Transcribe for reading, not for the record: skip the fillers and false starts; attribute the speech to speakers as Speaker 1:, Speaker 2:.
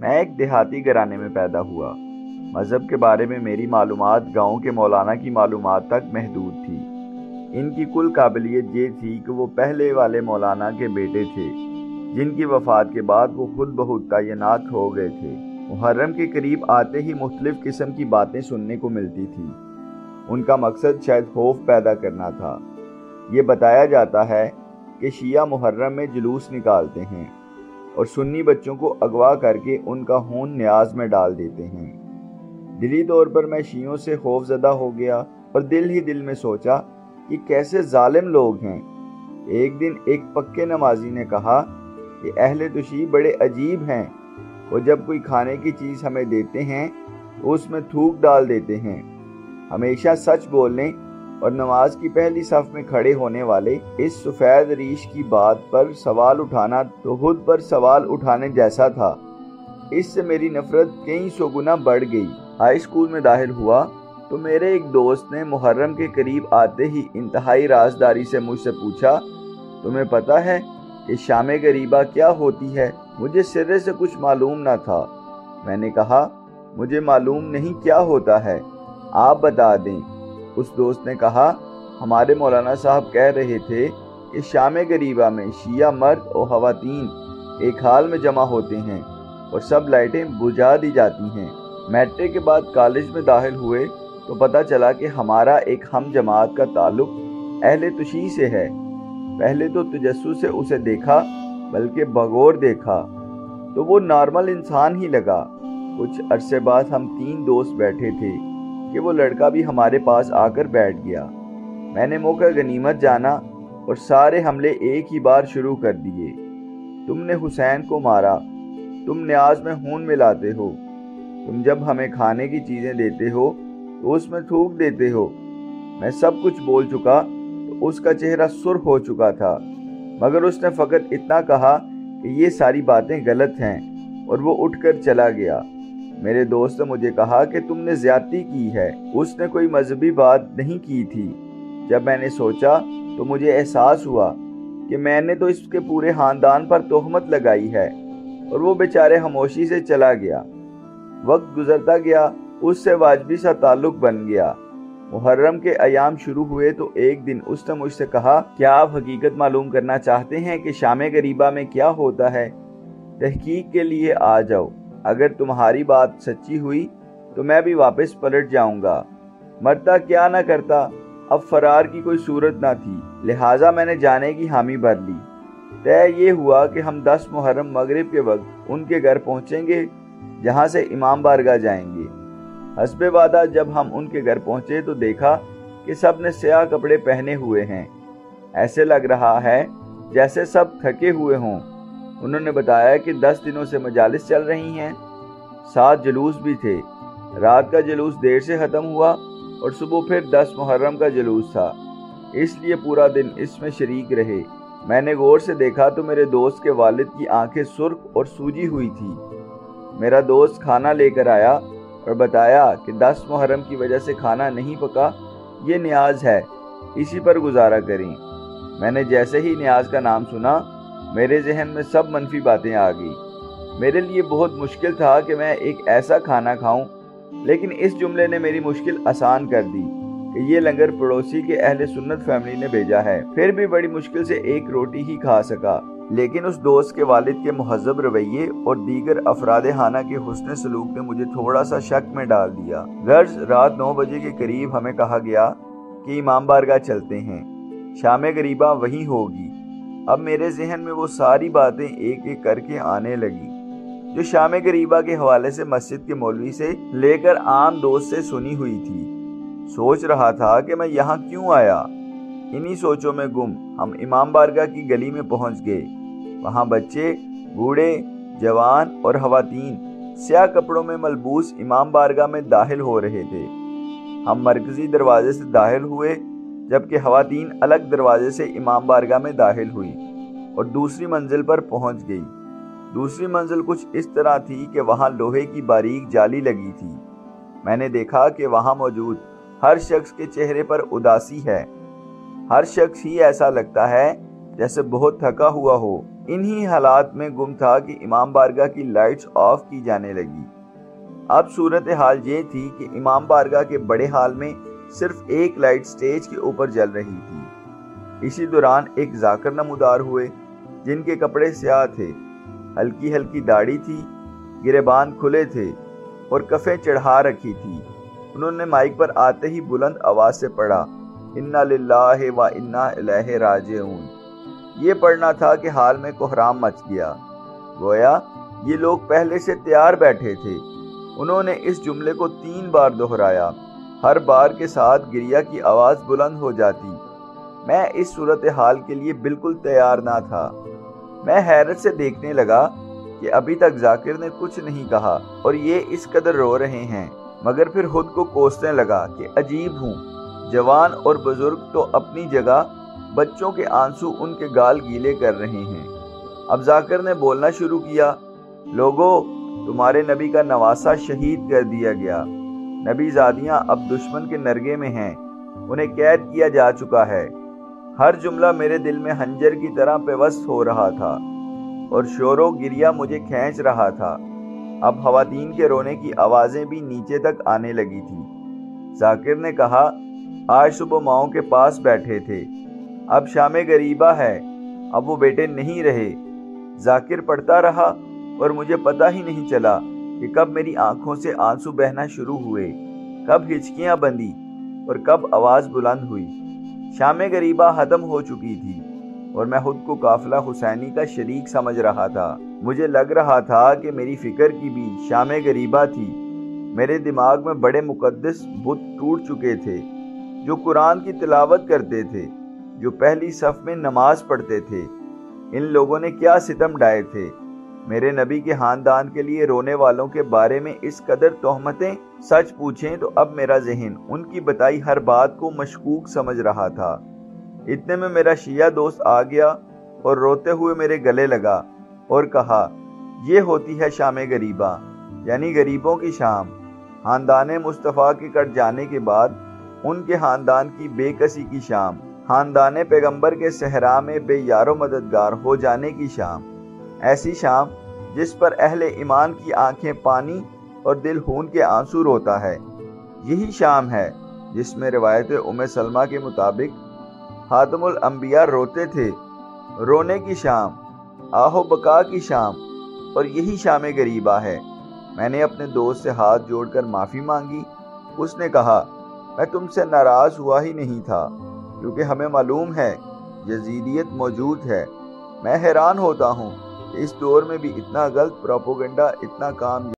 Speaker 1: میں ایک دیہاتی گھرانے میں پیدا ہوا۔ مذہب کے بارے میں میری معلومات گاؤں کے مولانا کی معلومات تک محدود تھی۔ ان کی کل قابلیت یہ تھی کہ وہ پہلے والے مولانا کے بیٹے تھے، جن کی وفات کے بعد وہ خود بخود تعینات ہو گئے تھے۔ محرم کے قریب آتے ہی مختلف قسم کی باتیں سننے کو ملتی تھی۔ ان کا مقصد شاید خوف پیدا کرنا تھا۔ یہ بتایا جاتا ہے کہ شیعہ محرم میں جلوس نکالتے ہیں اور سنی بچوں کو اغوا کر کے ان کا خون نیاز میں ڈال دیتے ہیں۔ دلی طور پر میں شیعوں سے خوف زدہ ہو گیا اور دل ہی دل میں سوچا کہ کیسے ظالم لوگ ہیں۔ ایک دن ایک پکے نمازی نے کہا کہ اہل تشیع بڑے عجیب ہیں، وہ جب کوئی کھانے کی چیز ہمیں دیتے ہیں تو اس میں تھوک ڈال دیتے ہیں۔ ہمیشہ سچ بولنے اور نماز کی پہلی صف میں کھڑے ہونے والے اس سفید ریش کی بات پر سوال اٹھانا تو خود پر سوال اٹھانے جیسا تھا۔ اس سے میری نفرت کئی سو گنا بڑھ گئی۔ ہائی اسکول میں داخل ہوا تو میرے ایک دوست نے محرم کے قریب آتے ہی انتہائی رازداری سے مجھ سے پوچھا، تمہیں پتہ ہے کہ شام غریبہ کیا ہوتی ہے؟ مجھے سرے سے کچھ معلوم نہ تھا۔ میں نے کہا، مجھے معلوم نہیں کیا ہوتا ہے، آپ بتا دیں۔ اس دوست نے کہا، ہمارے مولانا صاحب کہہ رہے تھے کہ شام غریبہ میں شیعہ مرد اور خواتین ایک حال میں جمع ہوتے ہیں اور سب لائٹیں بجھا دی جاتی ہیں۔ میٹرک کے بعد کالج میں داخل ہوئے تو پتہ چلا کہ ہمارا ایک ہم جماعت کا تعلق اہل تشیع سے ہے۔ پہلے تو تجسس سے اسے دیکھا، بلکہ بغور دیکھا تو وہ نارمل انسان ہی لگا۔ کچھ عرصے بعد ہم 3 دوست بیٹھے تھے کہ وہ لڑکا بھی ہمارے پاس آ کر بیٹھ گیا۔ میں نے موقع غنیمت جانا اور سارے حملے ایک ہی بار شروع کر دیے۔ تم نے حسین کو مارا، تم نیاز میں خون ملاتے ہو، تم جب ہمیں کھانے کی چیزیں دیتے ہو تو اس میں تھوک دیتے ہو۔ میں سب کچھ بول چکا تو اس کا چہرہ سرخ ہو چکا تھا، مگر اس نے فقط اتنا کہا کہ یہ ساری باتیں غلط ہیں اور وہ اٹھ کر چلا گیا۔ میرے دوست نے مجھے کہا کہ تم نے زیادتی کی ہے، اس نے کوئی مذہبی بات نہیں کی تھی۔ جب میں نے سوچا تو مجھے احساس ہوا کہ میں نے تو اس کے پورے خاندان پر تہمت لگائی ہے، اور وہ بیچارے خاموشی سے چلا گیا۔ وقت گزرتا گیا، اس سے واجبی سا تعلق بن گیا۔ محرم کے ایام شروع ہوئے تو ایک دن اس نے مجھ سے کہا، کیا آپ حقیقت معلوم کرنا چاہتے ہیں کہ شام غریبہ میں کیا ہوتا ہے؟ تحقیق کے لیے آ جاؤ، اگر تمہاری بات سچی ہوئی تو میں بھی واپس پلٹ جاؤں گا۔ مرتا کیا نہ کرتا، اب فرار کی کوئی صورت نہ تھی، لہٰذا میں نے جانے کی حامی بھر لی۔ طے یہ ہوا کہ ہم 10 محرم مغرب کے وقت ان کے گھر پہنچیں گے، جہاں سے امام بارگاہ جائیں گے۔ حسب وعدہ جب ہم ان کے گھر پہنچے تو دیکھا کہ سب نے سیاہ کپڑے پہنے ہوئے ہیں، ایسے لگ رہا ہے جیسے سب تھکے ہوئے ہوں۔ انہوں نے بتایا کہ 10 دنوں سے مجالس چل رہی ہیں، 7 جلوس بھی تھے۔ رات کا جلوس دیر سے ختم ہوا اور صبح پھر 10 محرم کا جلوس تھا، اس لیے پورا دن اس میں شریک رہے۔ میں نے غور سے دیکھا تو میرے دوست کے والد کی آنکھیں سرخ اور سوجی ہوئی تھی۔ میرا دوست کھانا لے کر آیا اور بتایا کہ 10 محرم کی وجہ سے کھانا نہیں پکا، یہ نیاز ہے، اسی پر گزارا کریں۔ میں نے جیسے ہی نیاز کا نام سنا، میرے ذہن میں سب منفی باتیں آ گئی۔ میرے لیے بہت مشکل تھا کہ میں ایک ایسا کھانا کھاؤں، لیکن اس جملے نے میری مشکل آسان کر دی کہ یہ لنگر پڑوسی کے اہل سنت فیملی نے بھیجا ہے۔ پھر بھی بڑی مشکل سے ایک روٹی ہی کھا سکا، لیکن اس دوست کے والد کے مہذب رویے اور دیگر افراد خانہ کے حسن سلوک نے مجھے تھوڑا سا شک میں ڈال دیا۔ غرض رات 9 بجے کے قریب ہمیں کہا گیا کہ امام بارگاہ چلتے ہیں، شام غریبہ وہیں ہوگی۔ اب میرے ذہن میں وہ ساری باتیں ایک ایک کر کے آنے لگی جو شام غریبہ کے حوالے سے مسجد کے مولوی سے لے کر عام دوست سے سنی ہوئی تھی۔ سوچ رہا تھا کہ میں یہاں کیوں آیا۔ انہی سوچوں میں گم ہم امام بارگاہ کی گلی میں پہنچ گئے۔ وہاں بچے، بوڑھے، جوان اور خواتین سیاہ کپڑوں میں ملبوس امام بارگاہ میں داخل ہو رہے تھے۔ ہم مرکزی دروازے سے داخل ہوئے، جبکہ خواتین الگ دروازے سے امام بارگاہ میں داخل ہوئی اور دوسری منزل پر پہنچ گئی۔ دوسری منزل کچھ اس طرح تھی کہ وہاں لوہے کی باریک جالی لگی تھی۔ میں نے دیکھا کہ وہاں موجود ہر شخص کے چہرے پر اداسی ہے۔ ہر شخص ہی ایسا لگتا ہے جیسے بہت تھکا ہوا ہو۔ انہی حالات میں گم تھا کہ امام بارگاہ کی لائٹس آف کی جانے لگی۔ اب صورتحال یہ تھی کہ امام بارگاہ کے بڑے ہال میں صرف ایک لائٹ سٹیج کے اوپر جل رہی تھی۔ اسی دوران ایک ذاکر نمودار ہوئے جن کے کپڑے سیاہ تھے، ہلکی ہلکی داڑھی تھی، گریبان کھلے تھے اور کفیں چڑھا رکھی تھی۔ انہوں نے مائک پر آتے ہی بلند آواز سے پڑھا، انا للہ و انا الیہ راجعون۔ یہ پڑھنا تھا کہ حال میں کوہرام مچ گیا، گویا یہ لوگ پہلے سے تیار بیٹھے تھے۔ انہوں نے اس جملے کو 3 بار دہرایا، ہر بار کے ساتھ گریہ کی آواز بلند ہو جاتی۔ میں اس صورتحال کے لیے بالکل تیار نہ تھا۔ میں حیرت سے دیکھنے لگا کہ ابھی تک ذاکر نے کچھ نہیں کہا اور یہ اس قدر رو رہے ہیں، مگر پھر خود کو کوسنے لگا کہ عجیب ہوں، جوان اور بزرگ تو اپنی جگہ، بچوں کے آنسو ان کے گال گیلے کر رہے ہیں۔ اب ذاکر نے بولنا شروع کیا، لوگو، تمہارے نبی کا نواسہ شہید کر دیا گیا۔ نبی زادیاں اب دشمن کے نرگے میں ہیں، انہیں قید کیا جا چکا ہے۔ ہر جملہ میرے دل میں خنجر کی طرح پیوست ہو رہا تھا اور شور و گریہ مجھے کھینچ رہا تھا۔ اب خواتین کے رونے کی آوازیں بھی نیچے تک آنے لگی تھی۔ ذاکر نے کہا، آج صبح ماؤں کے پاس بیٹھے تھے، اب شام غریبہ ہے، اب وہ بیٹے نہیں رہے۔ ذاکر پڑھتا رہا اور مجھے پتہ ہی نہیں چلا کہ کب میری آنکھوں سے آنسو بہنا شروع ہوئے، کب ہچکیاں بندھی اور کب آواز بلند ہوئی۔ شام غریبہ ختم ہو چکی تھی اور میں خود کو قافلہ حسینی کا شریک سمجھ رہا تھا۔ مجھے لگ رہا تھا کہ میری فکر کی بھی شام غریبہ تھی۔ میرے دماغ میں بڑے مقدس بت ٹوٹ چکے تھے جو قرآن کی تلاوت کرتے تھے، جو پہلی صف میں نماز پڑھتے تھے۔ ان لوگوں نے کیا ستم ڈھائے تھے۔ میرے نبی کے خاندان کے لیے رونے والوں کے بارے میں اس قدر تہمتیں، سچ پوچھیں تو اب میرا ذہن ان کی بتائی ہر بات کو مشکوک سمجھ رہا تھا۔ اتنے میں میرا شیعہ دوست آ گیا اور روتے ہوئے میرے گلے لگا اور کہا، یہ ہوتی ہے شام غریبہ، یعنی غریبوں کی شام۔ خاندان مصطفیٰ کے کٹ جانے کے بعد ان کے خاندان کی بے کسی کی شام، خاندان پیغمبر کے صحرا میں بے یار و مددگار ہو جانے کی شام، ایسی شام جس پر اہل ایمان کی آنکھیں پانی اور دل خون کے آنسو روتا ہے۔ یہی شام ہے جس میں روایت ام سلمہ کے مطابق خاتم الانبیاء روتے تھے، رونے کی شام، آہ و بکا کی شام، اور یہی شام غریبہ ہے۔ میں نے اپنے دوست سے ہاتھ جوڑ کر معافی مانگی۔ اس نے کہا، میں تم سے ناراض ہوا ہی نہیں تھا، کیونکہ ہمیں معلوم ہے یزیدیت موجود ہے۔ میں حیران ہوتا ہوں کہ اس دور میں بھی اتنا غلط پروپیگنڈا اتنا کام